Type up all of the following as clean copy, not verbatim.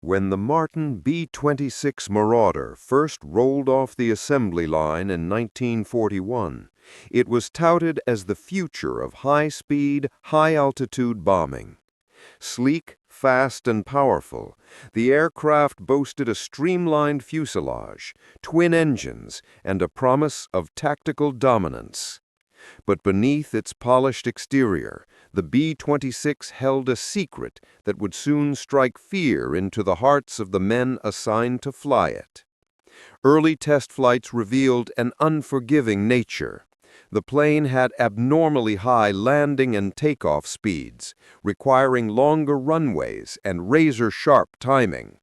When the Martin B-26 Marauder first rolled off the assembly line in 1941, it was touted as the future of high-speed, high-altitude bombing. Sleek, fast, and powerful, the aircraft boasted a streamlined fuselage, twin engines, and a promise of tactical dominance. But beneath its polished exterior, the B-26 held a secret that would soon strike fear into the hearts of the men assigned to fly it. Early test flights revealed an unforgiving nature. The plane had abnormally high landing and takeoff speeds, requiring longer runways and razor-sharp timing.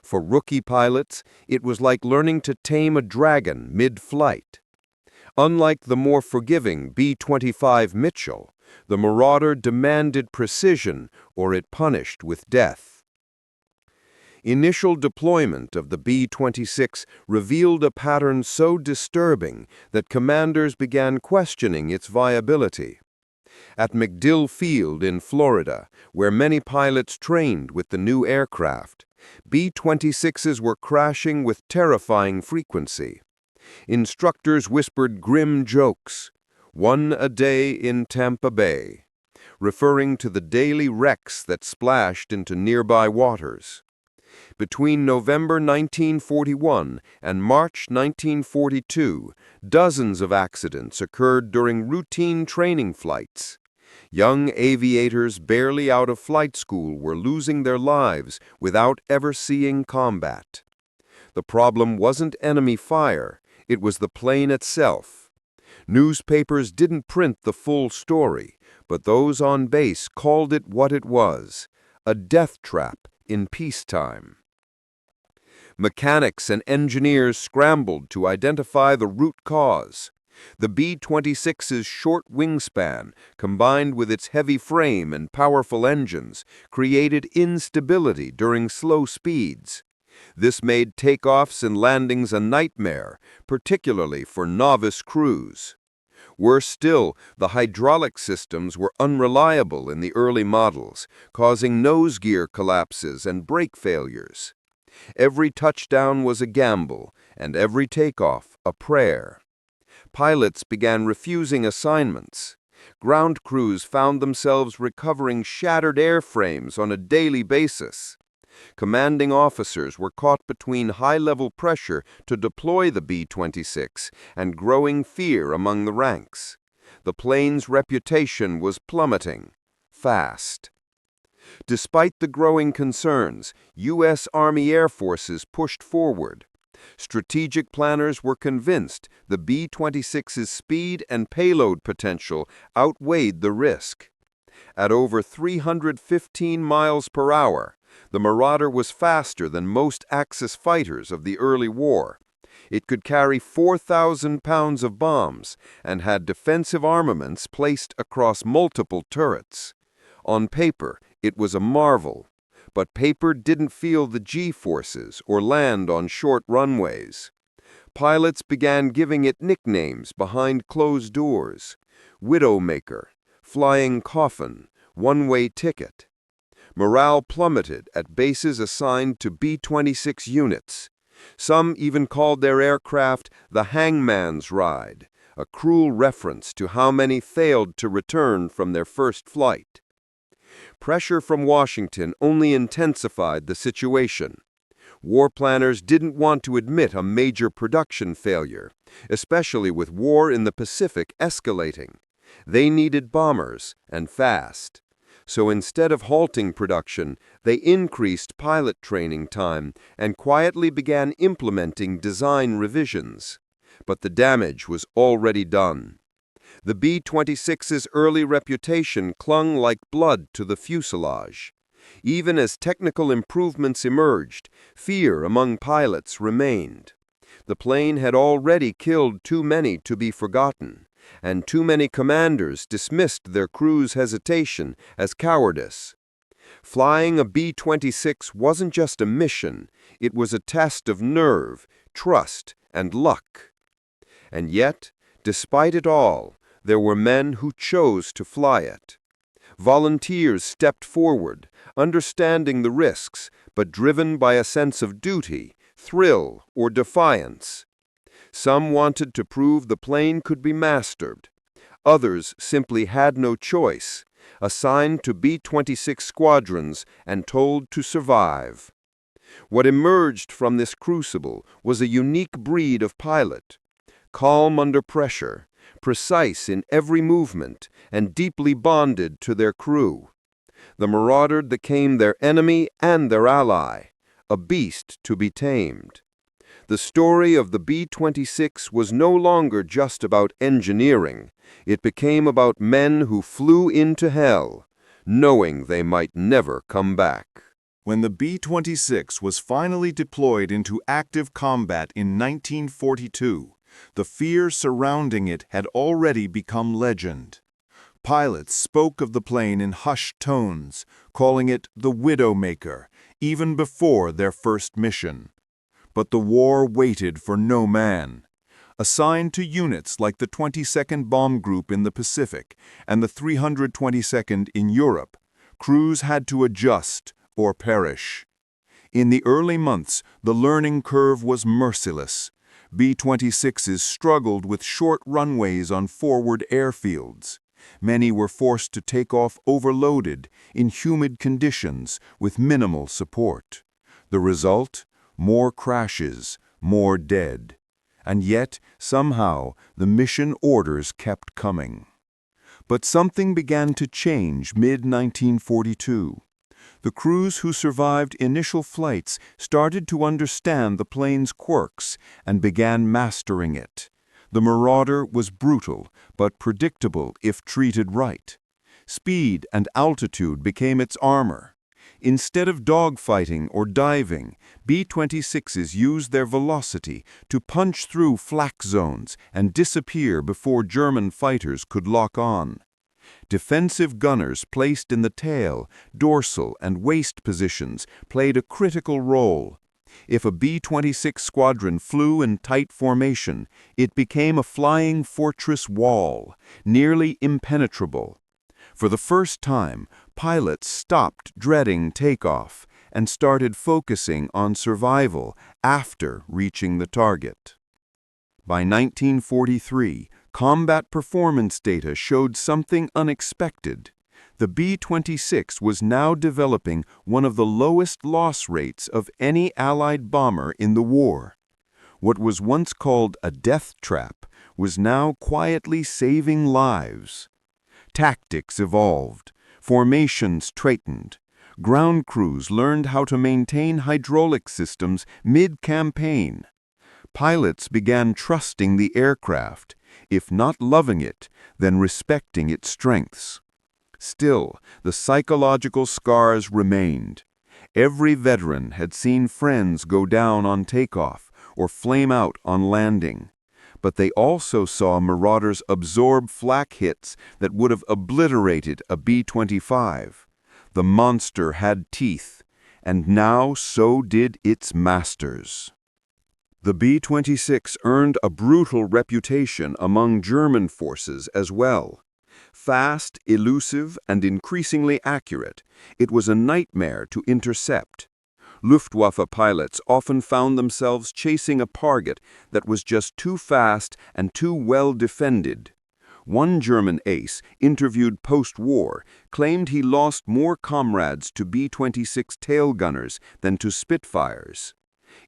For rookie pilots, it was like learning to tame a dragon mid-flight. Unlike the more forgiving B-25 Mitchell, the Marauder demanded precision or it punished with death. Initial deployment of the B-26 revealed a pattern so disturbing that commanders began questioning its viability. At MacDill Field in Florida, where many pilots trained with the new aircraft, B-26s were crashing with terrifying frequency. Instructors whispered grim jokes, "One a day in Tampa Bay," referring to the daily wrecks that splashed into nearby waters. Between November 1941 and March 1942, dozens of accidents occurred during routine training flights. Young aviators barely out of flight school were losing their lives without ever seeing combat. The problem wasn't enemy fire, it was the plane itself. Newspapers didn't print the full story, but those on base called it what it was, a death trap in peacetime. Mechanics and engineers scrambled to identify the root cause. The B-26's short wingspan, combined with its heavy frame and powerful engines, created instability during slow speeds. This made takeoffs and landings a nightmare, particularly for novice crews. Worse still, the hydraulic systems were unreliable in the early models, causing nose gear collapses and brake failures. Every touchdown was a gamble, and every takeoff a prayer. Pilots began refusing assignments. Ground crews found themselves recovering shattered airframes on a daily basis. Commanding officers were caught between high-level pressure to deploy the B-26 and growing fear among the ranks. The plane's reputation was plummeting, fast. Despite the growing concerns, U.S. Army Air Forces pushed forward. Strategic planners were convinced the B-26's speed and payload potential outweighed the risk. At over 315 miles per hour, the Marauder was faster than most Axis fighters of the early war. It could carry 4,000 pounds of bombs and had defensive armaments placed across multiple turrets. On paper, it was a marvel, but paper didn't feel the G-forces or land on short runways. Pilots began giving it nicknames behind closed doors: Widowmaker, Flying Coffin, One-Way Ticket. Morale plummeted at bases assigned to B-26 units. Some even called their aircraft the Hangman's Ride, a cruel reference to how many failed to return from their first flight. Pressure from Washington only intensified the situation. War planners didn't want to admit a major production failure, especially with war in the Pacific escalating. They needed bombers, and fast. So instead of halting production, they increased pilot training time and quietly began implementing design revisions. But the damage was already done. The B-26's early reputation clung like blood to the fuselage. Even as technical improvements emerged, fear among pilots remained. The plane had already killed too many to be forgotten, and too many commanders dismissed their crew's hesitation as cowardice. Flying a B-26 wasn't just a mission, it was a test of nerve, trust, and luck. And yet, despite it all, there were men who chose to fly it. Volunteers stepped forward, understanding the risks, but driven by a sense of duty, thrill, or defiance. Some wanted to prove the plane could be mastered. Others simply had no choice, assigned to B-26 squadrons and told to survive. What emerged from this crucible was a unique breed of pilot, calm under pressure, precise in every movement, and deeply bonded to their crew. The Marauder became their enemy and their ally, a beast to be tamed. The story of the B-26 was no longer just about engineering. It became about men who flew into hell, knowing they might never come back. When the B-26 was finally deployed into active combat in 1942, the fear surrounding it had already become legend. Pilots spoke of the plane in hushed tones, calling it the Widowmaker, even before their first mission. But the war waited for no man. Assigned to units like the 22nd Bomb Group in the Pacific and the 322nd in Europe, crews had to adjust or perish. In the early months, the learning curve was merciless. B-26s struggled with short runways on forward airfields. Many were forced to take off overloaded, in humid conditions, with minimal support. The result? More crashes, more dead. And yet, somehow, the mission orders kept coming. But something began to change mid-1942. The crews who survived initial flights started to understand the plane's quirks and began mastering it. The Marauder was brutal, but predictable if treated right. Speed and altitude became its armor. Instead of dogfighting or diving, B-26s used their velocity to punch through flak zones and disappear before German fighters could lock on. Defensive gunners placed in the tail, dorsal, and waist positions played a critical role. If a B-26 squadron flew in tight formation, it became a flying fortress wall, nearly impenetrable. For the first time, pilots stopped dreading takeoff and started focusing on survival after reaching the target. By 1943, combat performance data showed something unexpected. The B-26 was now developing one of the lowest loss rates of any Allied bomber in the war. What was once called a death trap was now quietly saving lives. Tactics evolved, formations straightened. Ground crews learned how to maintain hydraulic systems mid-campaign. Pilots began trusting the aircraft, if not loving it, then respecting its strengths. Still, the psychological scars remained. Every veteran had seen friends go down on takeoff or flame out on landing. But they also saw Marauders absorb flak hits that would have obliterated a B-25. The monster had teeth, and now so did its masters. The B-26 earned a brutal reputation among German forces as well. Fast, elusive, and increasingly accurate, it was a nightmare to intercept. Luftwaffe pilots often found themselves chasing a target that was just too fast and too well defended. One German ace, interviewed post-war, claimed he lost more comrades to B-26 tail gunners than to Spitfires.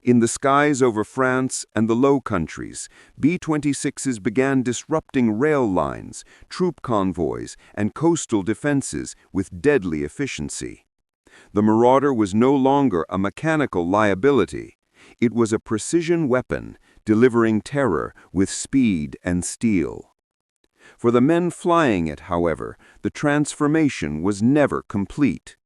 In the skies over France and the Low Countries, B-26s began disrupting rail lines, troop convoys, and coastal defenses with deadly efficiency. The Marauder was no longer a mechanical liability. It was a precision weapon, delivering terror with speed and steel. For the men flying it, however, the transformation was never complete.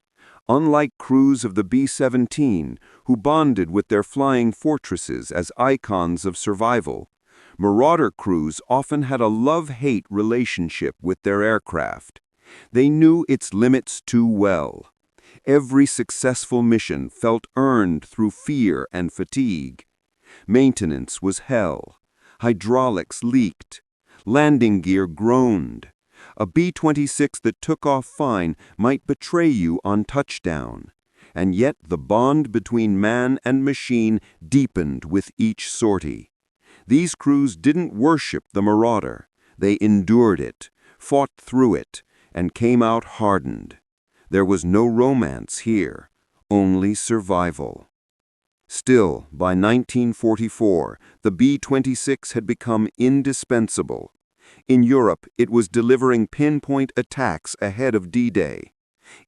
Unlike crews of the B-17, who bonded with their flying fortresses as icons of survival, Marauder crews often had a love-hate relationship with their aircraft. They knew its limits too well. Every successful mission felt earned through fear and fatigue. Maintenance was hell. Hydraulics leaked. Landing gear groaned. A B-26 that took off fine might betray you on touchdown. and yet the bond between man and machine deepened with each sortie. These crews didn't worship the Marauder. They endured it, fought through it, and came out hardened. There was no romance here, only survival. Still, by 1944, the B-26 had become indispensable. In Europe, it was delivering pinpoint attacks ahead of D-Day.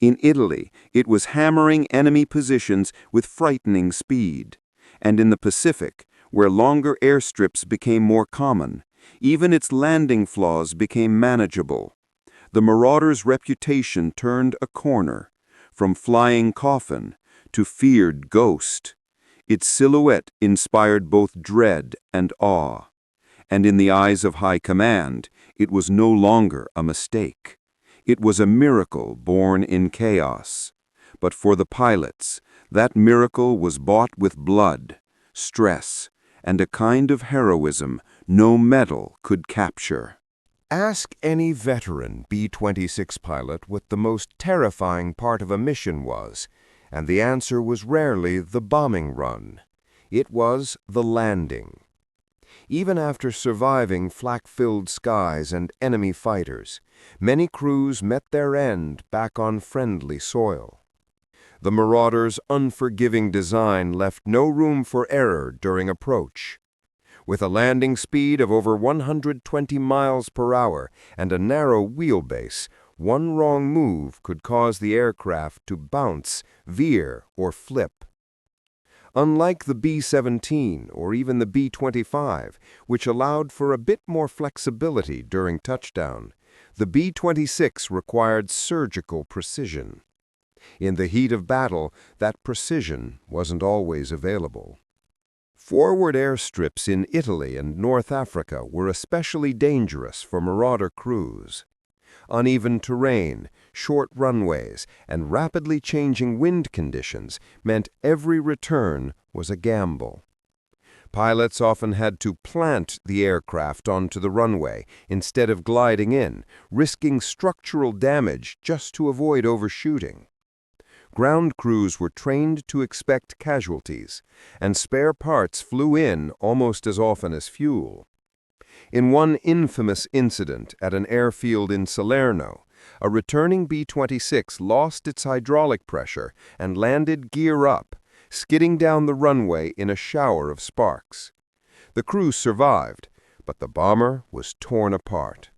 In Italy, it was hammering enemy positions with frightening speed. And in the Pacific, where longer airstrips became more common, even its landing flaws became manageable. The Marauder's reputation turned a corner, from Flying Coffin to feared ghost. Its silhouette inspired both dread and awe. And in the eyes of High Command, it was no longer a mistake. It was a miracle born in chaos. But for the pilots, that miracle was bought with blood, stress, and a kind of heroism no medal could capture. Ask any veteran B-26 pilot what the most terrifying part of a mission was, and the answer was rarely the bombing run. It was the landing. Even after surviving flak-filled skies and enemy fighters, many crews met their end back on friendly soil. The Marauder's unforgiving design left no room for error during approach. With a landing speed of over 120 miles per hour and a narrow wheelbase, one wrong move could cause the aircraft to bounce, veer, or flip. Unlike the B-17 or even the B-25, which allowed for a bit more flexibility during touchdown, the B-26 required surgical precision. In the heat of battle, that precision wasn't always available. Forward airstrips in Italy and North Africa were especially dangerous for Marauder crews. Uneven terrain, short runways, and rapidly changing wind conditions meant every return was a gamble. Pilots often had to plant the aircraft onto the runway instead of gliding in, risking structural damage just to avoid overshooting. Ground crews were trained to expect casualties, and spare parts flew in almost as often as fuel. In one infamous incident at an airfield in Salerno, a returning B-26 lost its hydraulic pressure and landed gear up, skidding down the runway in a shower of sparks. The crew survived, but the bomber was torn apart.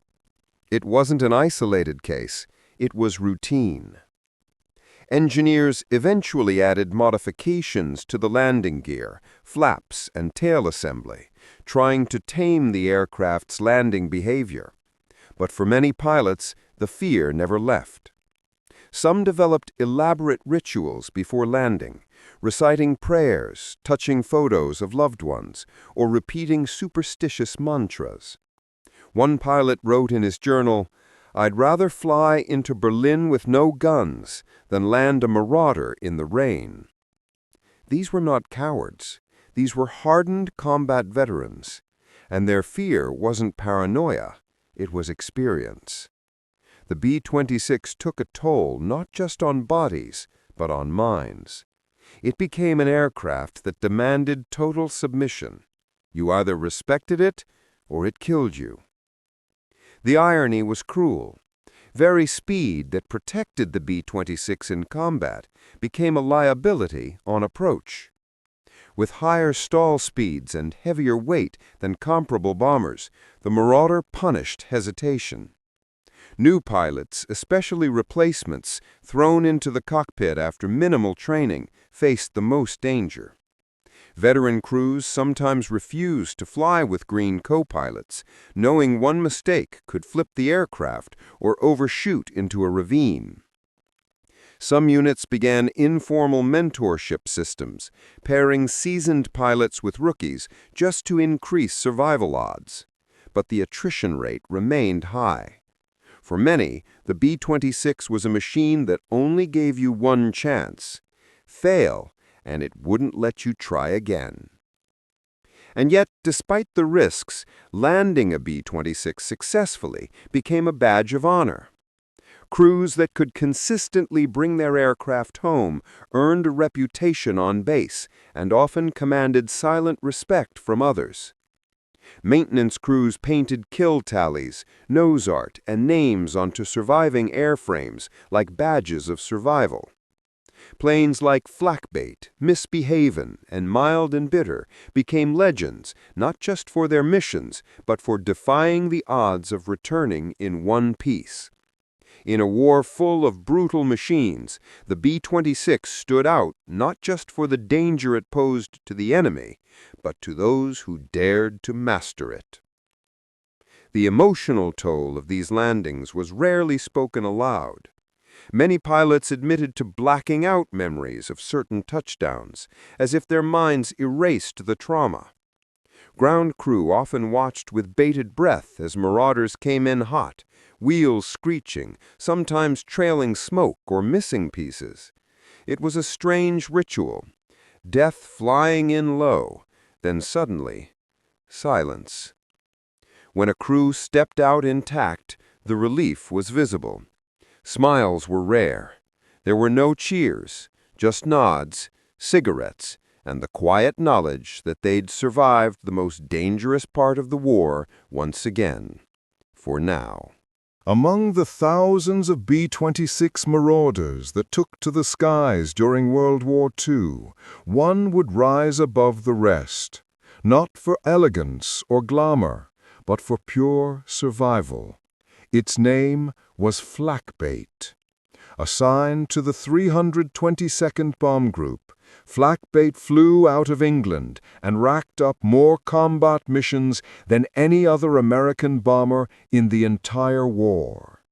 It wasn't an isolated case, it was routine. Engineers eventually added modifications to the landing gear, flaps, and tail assembly, trying to tame the aircraft's landing behavior. But for many pilots, the fear never left. Some developed elaborate rituals before landing, reciting prayers, touching photos of loved ones, or repeating superstitious mantras. One pilot wrote in his journal, "I'd rather fly into Berlin with no guns than land a Marauder in the rain." These were not cowards. These were hardened combat veterans. And their fear wasn't paranoia, it was experience. The B-26 took a toll not just on bodies, but on minds. It became an aircraft that demanded total submission. You either respected it, or it killed you. The irony was cruel. Very speed that protected the B-26 in combat became a liability on approach. With higher stall speeds and heavier weight than comparable bombers, the Marauder punished hesitation. New pilots, especially replacements, thrown into the cockpit after minimal training, faced the most danger. Veteran crews sometimes refused to fly with green co-pilots, knowing one mistake could flip the aircraft or overshoot into a ravine. Some units began informal mentorship systems, pairing seasoned pilots with rookies just to increase survival odds. But the attrition rate remained high. For many, the B-26 was a machine that only gave you one chance. Fail, and it wouldn't let you try again. And yet, despite the risks, landing a B-26 successfully became a badge of honor. Crews that could consistently bring their aircraft home earned a reputation on base and often commanded silent respect from others. Maintenance crews painted kill tallies, nose art, and names onto surviving airframes like badges of survival. Planes like Flackbait, Misbehavin', and Mild and Bitter became legends not just for their missions, but for defying the odds of returning in one piece. In a war full of brutal machines, the B-26 stood out not just for the danger it posed to the enemy, but to those who dared to master it. The emotional toll of these landings was rarely spoken aloud. Many pilots admitted to blacking out memories of certain touchdowns, as if their minds erased the trauma. Ground crew often watched with bated breath as Marauders came in hot, wheels screeching, sometimes trailing smoke or missing pieces. It was a strange ritual. Death flying in low, then suddenly, silence. When a crew stepped out intact, the relief was visible. Smiles were rare. There were no cheers, just nods, cigarettes, and the quiet knowledge that they'd survived the most dangerous part of the war once again, for now. Among the thousands of B-26 Marauders that took to the skies during World War II, one would rise above the rest, not for elegance or glamour, but for pure survival. Its name was Flackbait. Assigned to the 322nd Bomb Group, Flackbait flew out of England and racked up more combat missions than any other American bomber in the entire war.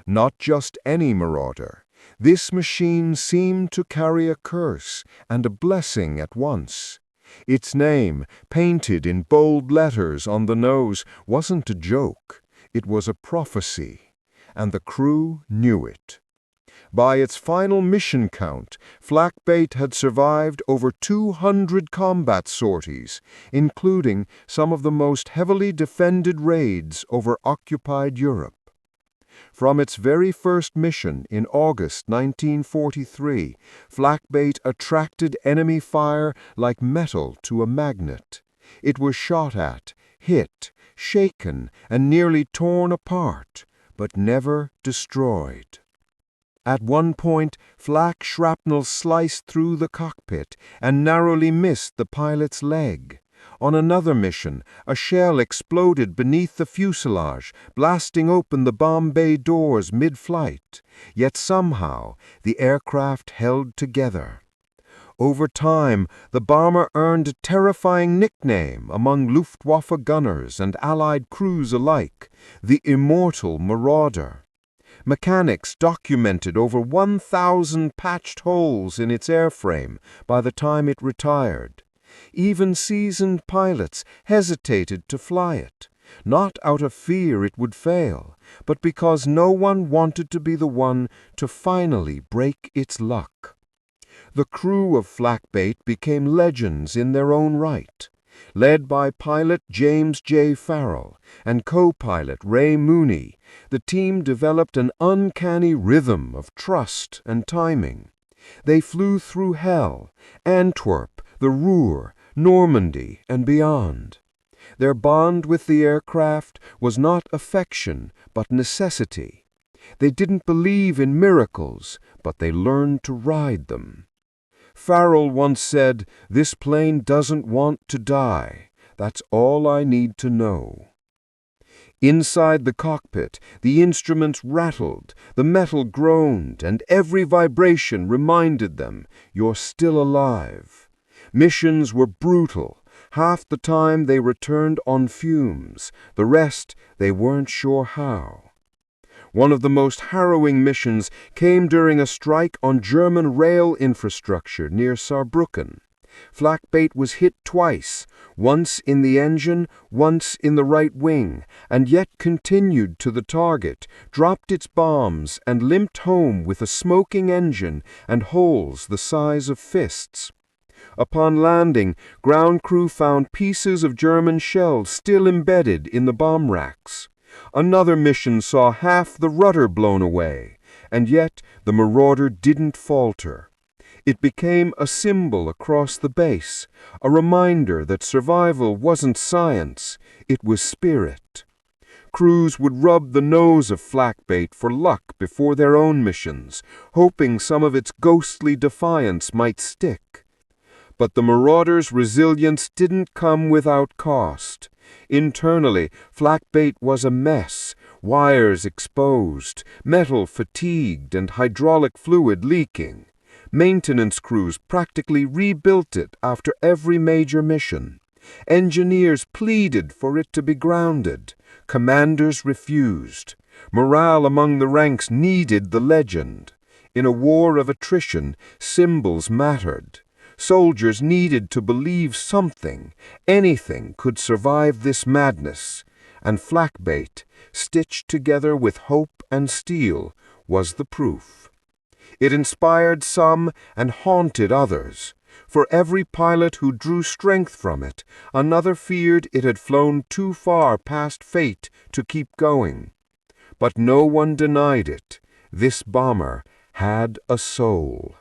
Not just any Marauder. This machine seemed to carry a curse and a blessing at once. Its name, painted in bold letters on the nose, wasn't a joke. It was a prophecy, and the crew knew it. By its final mission count, Flackbait had survived over 200 combat sorties, including some of the most heavily defended raids over occupied Europe. From its very first mission in August 1943, Flackbait attracted enemy fire like metal to a magnet. It was shot at, hit, shaken, and nearly torn apart, but never destroyed. At one point, flak shrapnel sliced through the cockpit and narrowly missed the pilot's leg. On another mission, a shell exploded beneath the fuselage, blasting open the bomb bay doors mid-flight. Yet somehow, the aircraft held together. Over time, the bomber earned a terrifying nickname among Luftwaffe gunners and Allied crews alike, the Immortal Marauder. Mechanics documented over 1,000 patched holes in its airframe by the time it retired. Even seasoned pilots hesitated to fly it, not out of fear it would fail, but because no one wanted to be the one to finally break its luck. The crew of Flackbait became legends in their own right. Led by pilot James J. Farrell and co-pilot Ray Mooney, the team developed an uncanny rhythm of trust and timing. They flew through hell, Antwerp, the Ruhr, Normandy, and beyond. Their bond with the aircraft was not affection, but necessity. They didn't believe in miracles, but they learned to ride them. Farrell once said, "This plane doesn't want to die. That's all I need to know." Inside the cockpit, the instruments rattled, the metal groaned, and every vibration reminded them, "You're still alive." Missions were brutal. Half the time they returned on fumes. The rest, they weren't sure how. One of the most harrowing missions came during a strike on German rail infrastructure near Saarbrücken. Flackbait was hit twice, once in the engine, once in the right wing, and yet continued to the target, dropped its bombs, and limped home with a smoking engine and holes the size of fists. Upon landing, ground crew found pieces of German shells still embedded in the bomb racks. Another mission saw half the rudder blown away, and yet the Marauder didn't falter. It became a symbol across the base, a reminder that survival wasn't science, it was spirit. Crews would rub the nose of flakbait for luck before their own missions, hoping some of its ghostly defiance might stick. But the Marauder's resilience didn't come without cost. Internally, flakbait was a mess, wires exposed, metal fatigued, and hydraulic fluid leaking. Maintenance crews practically rebuilt it after every major mission. Engineers pleaded for it to be grounded. Commanders refused. Morale among the ranks needed the legend. In a war of attrition, symbols mattered. Soldiers needed to believe something, anything could survive this madness, and flakbait, stitched together with hope and steel, was the proof. It inspired some and haunted others. For every pilot who drew strength from it, another feared it had flown too far past fate to keep going. But no one denied it. This bomber had a soul.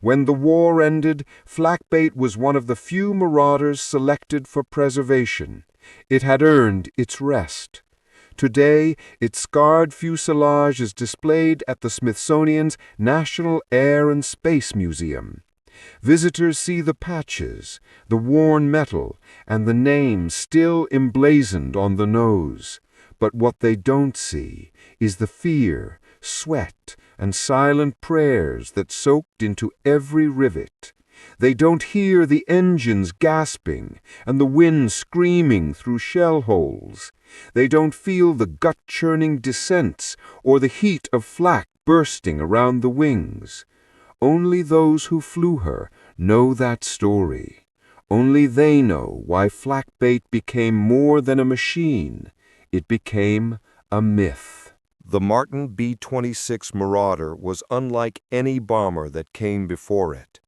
When the war ended, flakbait was one of the few Marauders selected for preservation. It had earned its rest. Today, its scarred fuselage is displayed at the Smithsonian's National Air and Space Museum. Visitors see the patches, the worn metal, and the name still emblazoned on the nose. But what they don't see is the fear, sweat, and silent prayers that soaked into every rivet. They don't hear the engines gasping and the wind screaming through shell holes. They don't feel the gut-churning descents or the heat of flak bursting around the wings. Only those who flew her know that story. Only they know why flakbait became more than a machine. It became a myth. The Martin B-26 Marauder was unlike any bomber that came before it.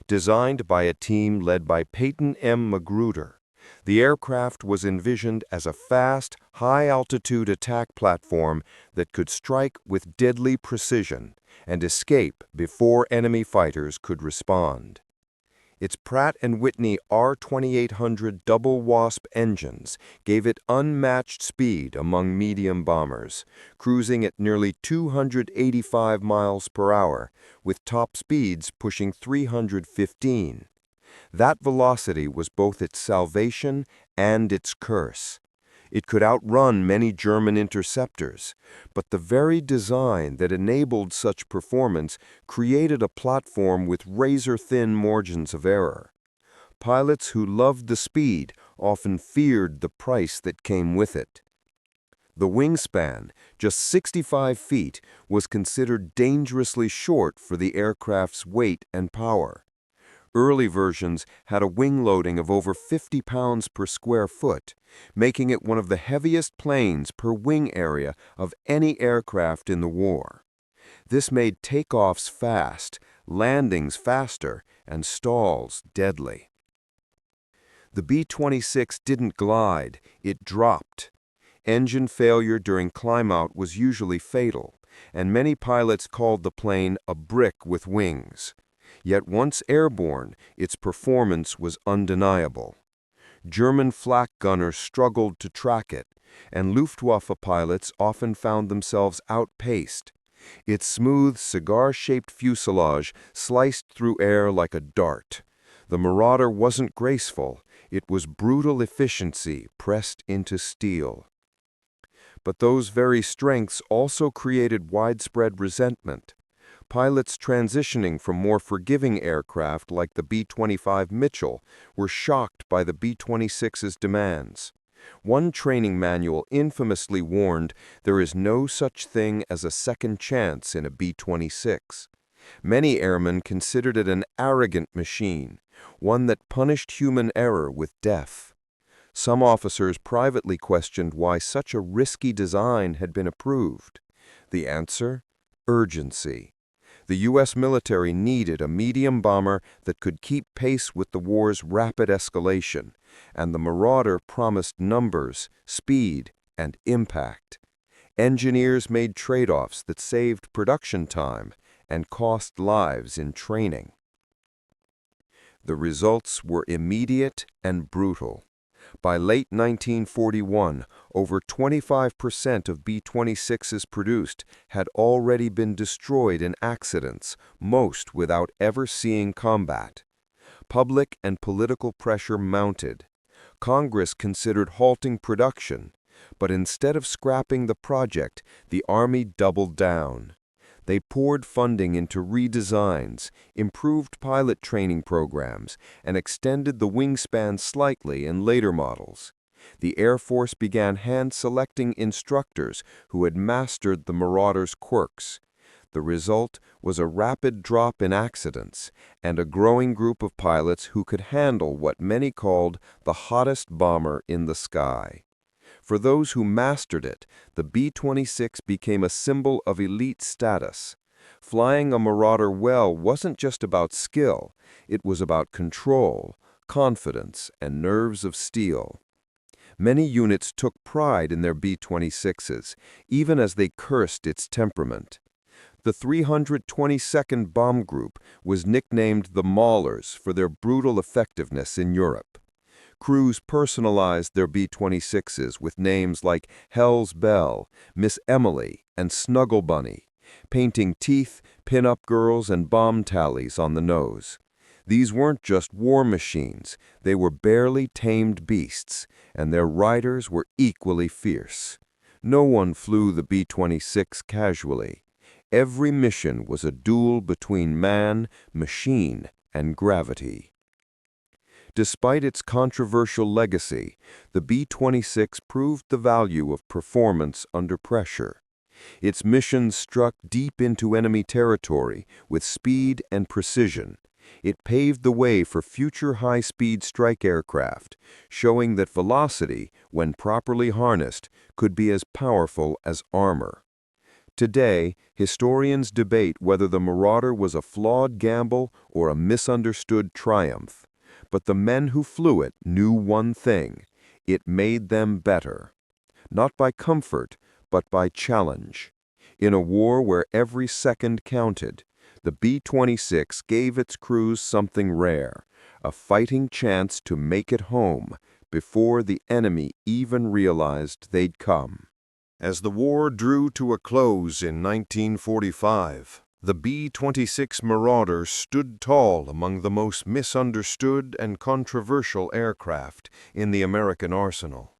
Designed by a team led by Peyton M. Magruder, the aircraft was envisioned as a fast, high-altitude attack platform that could strike with deadly precision and escape before enemy fighters could respond. Its Pratt & Whitney R2800 double wasp engines gave it unmatched speed among medium bombers, cruising at nearly 285 miles per hour, with top speeds pushing 315. That velocity was both its salvation and its curse. It could outrun many German interceptors, but the very design that enabled such performance created a platform with razor-thin margins of error. Pilots who loved the speed often feared the price that came with it. The wingspan, just 65 feet, was considered dangerously short for the aircraft's weight and power. Early versions had a wing loading of over 50 pounds per square foot, making it one of the heaviest planes per wing area of any aircraft in the war. This made takeoffs fast, landings faster, and stalls deadly. The B-26 didn't glide, it dropped. Engine failure during climb-out was usually fatal, and many pilots called the plane a brick with wings. Yet once airborne, its performance was undeniable. German flak gunners struggled to track it, and Luftwaffe pilots often found themselves outpaced. Its smooth, cigar-shaped fuselage sliced through air like a dart. The Marauder wasn't graceful, it was brutal efficiency pressed into steel. But those very strengths also created widespread resentment. Pilots transitioning from more forgiving aircraft like the B-25 Mitchell were shocked by the B-26's demands. One training manual infamously warned there is no such thing as a second chance in a B-26. Many airmen considered it an arrogant machine, one that punished human error with death. Some officers privately questioned why such a risky design had been approved. The answer? Urgency. The U.S. military needed a medium bomber that could keep pace with the war's rapid escalation, and the Marauder promised numbers, speed, and impact. Engineers made trade-offs that saved production time and cost lives in training. The results were immediate and brutal. By late 1941, over 25% of B-26s produced had already been destroyed in accidents, most without ever seeing combat. Public and political pressure mounted. Congress considered halting production, but instead of scrapping the project, the Army doubled down. They poured funding into redesigns, improved pilot training programs, and extended the wingspan slightly in later models. The Air Force began hand-selecting instructors who had mastered the Marauder's quirks. The result was a rapid drop in accidents and a growing group of pilots who could handle what many called the hottest bomber in the sky. For those who mastered it, the B-26 became a symbol of elite status. Flying a Marauder well wasn't just about skill, it was about control, confidence, and nerves of steel. Many units took pride in their B-26s, even as they cursed its temperament. The 322nd Bomb Group was nicknamed the Maulers for their brutal effectiveness in Europe. Crews personalized their B-26s with names like Hell's Bell, Miss Emily, and Snuggle Bunny, painting teeth, pin-up girls, and bomb tallies on the nose. These weren't just war machines, they were barely tamed beasts, and their riders were equally fierce. No one flew the B-26 casually. Every mission was a duel between man, machine, and gravity. Despite its controversial legacy, the B-26 proved the value of performance under pressure. Its missions struck deep into enemy territory with speed and precision. It paved the way for future high-speed strike aircraft, showing that velocity, when properly harnessed, could be as powerful as armor. Today, historians debate whether the Marauder was a flawed gamble or a misunderstood triumph. But the men who flew it knew one thing: it made them better. Not by comfort, but by challenge. In a war where every second counted, the B-26 gave its crews something rare, a fighting chance to make it home before the enemy even realized they'd come. As the war drew to a close in 1945, the B-26 Marauder stood tall among the most misunderstood and controversial aircraft in the American arsenal.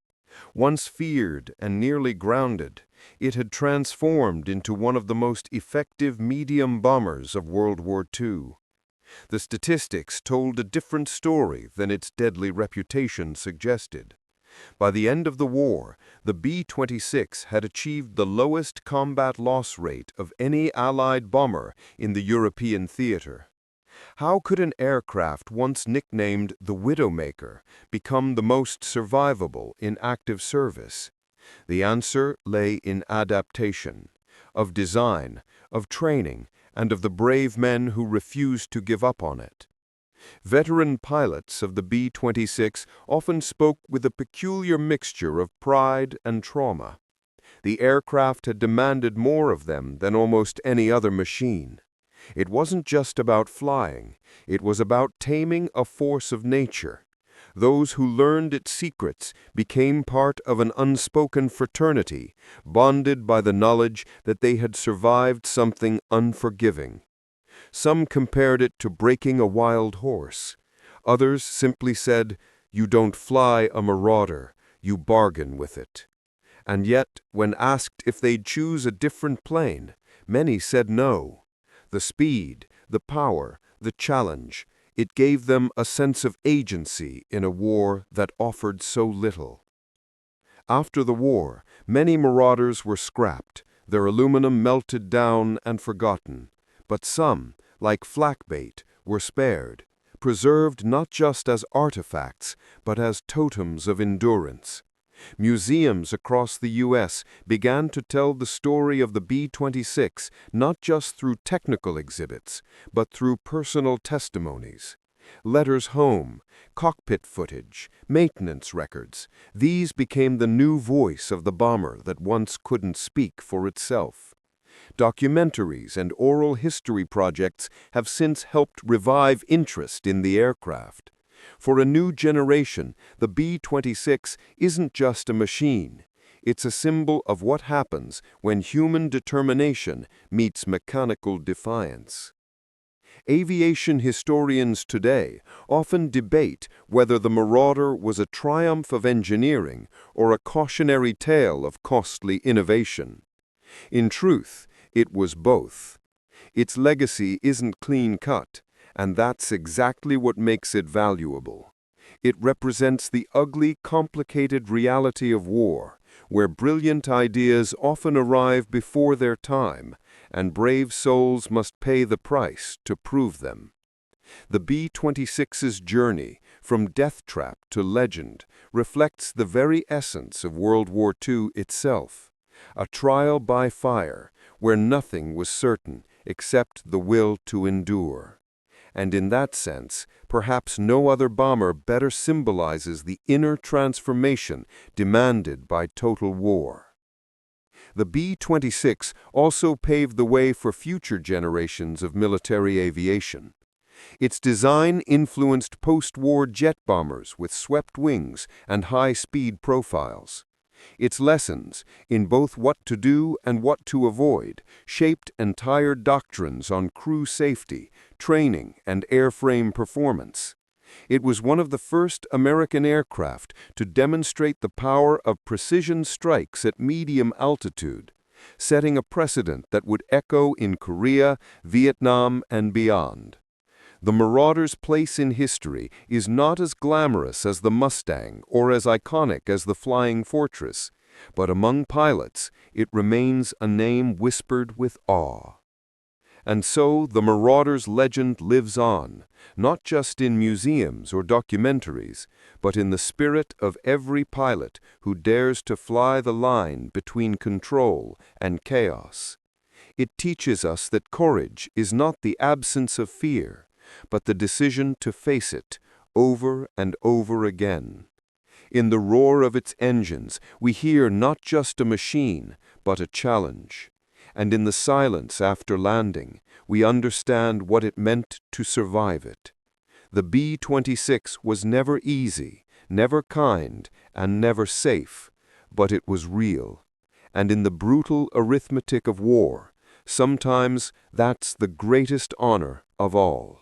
Once feared and nearly grounded, it had transformed into one of the most effective medium bombers of World War II. The statistics told a different story than its deadly reputation suggested. By the end of the war, the B-26 had achieved the lowest combat loss rate of any Allied bomber in the European theater. How could an aircraft once nicknamed the Widowmaker become the most survivable in active service? The answer lay in adaptation, of design, of training, and of the brave men who refused to give up on it. Veteran pilots of the B-26 often spoke with a peculiar mixture of pride and trauma. The aircraft had demanded more of them than almost any other machine. It wasn't just about flying, it was about taming a force of nature. Those who learned its secrets became part of an unspoken fraternity, bonded by the knowledge that they had survived something unforgiving. Some compared it to breaking a wild horse. Others simply said, "You don't fly a Marauder, you bargain with it." And yet, when asked if they'd choose a different plane, many said no. The speed, the power, the challenge, it gave them a sense of agency in a war that offered so little. After the war, many Marauders were scrapped, their aluminum melted down and forgotten. But some, like flakbait, were spared, preserved not just as artifacts, but as totems of endurance. Museums across the U.S. began to tell the story of the B-26 not just through technical exhibits, but through personal testimonies. Letters home, cockpit footage, maintenance records, these became the new voice of the bomber that once couldn't speak for itself. Documentaries and oral history projects have since helped revive interest in the aircraft. For a new generation, the B-26 isn't just a machine. It's a symbol of what happens when human determination meets mechanical defiance. Aviation historians today often debate whether the Marauder was a triumph of engineering or a cautionary tale of costly innovation. In truth, it was both. Its legacy isn't clean-cut, and that's exactly what makes it valuable. It represents the ugly, complicated reality of war, where brilliant ideas often arrive before their time, and brave souls must pay the price to prove them. The B-26's journey, from death trap to legend, reflects the very essence of World War II itself, a trial by fire, where nothing was certain except the will to endure. And in that sense, perhaps no other bomber better symbolizes the inner transformation demanded by total war. The B-26 also paved the way for future generations of military aviation. Its design influenced post-war jet bombers with swept wings and high-speed profiles. Its lessons, in both what to do and what to avoid, shaped entire doctrines on crew safety, training, and airframe performance. It was one of the first American aircraft to demonstrate the power of precision strikes at medium altitude, setting a precedent that would echo in Korea, Vietnam, and beyond. The Marauder's place in history is not as glamorous as the Mustang or as iconic as the Flying Fortress, but among pilots, it remains a name whispered with awe. And so the Marauder's legend lives on, not just in museums or documentaries, but in the spirit of every pilot who dares to fly the line between control and chaos. It teaches us that courage is not the absence of fear, but the decision to face it over and over again. In the roar of its engines, we hear not just a machine, but a challenge. And in the silence after landing, we understand what it meant to survive it. The B-26 was never easy, never kind, and never safe, but it was real. And in the brutal arithmetic of war, sometimes that's the greatest honor of all.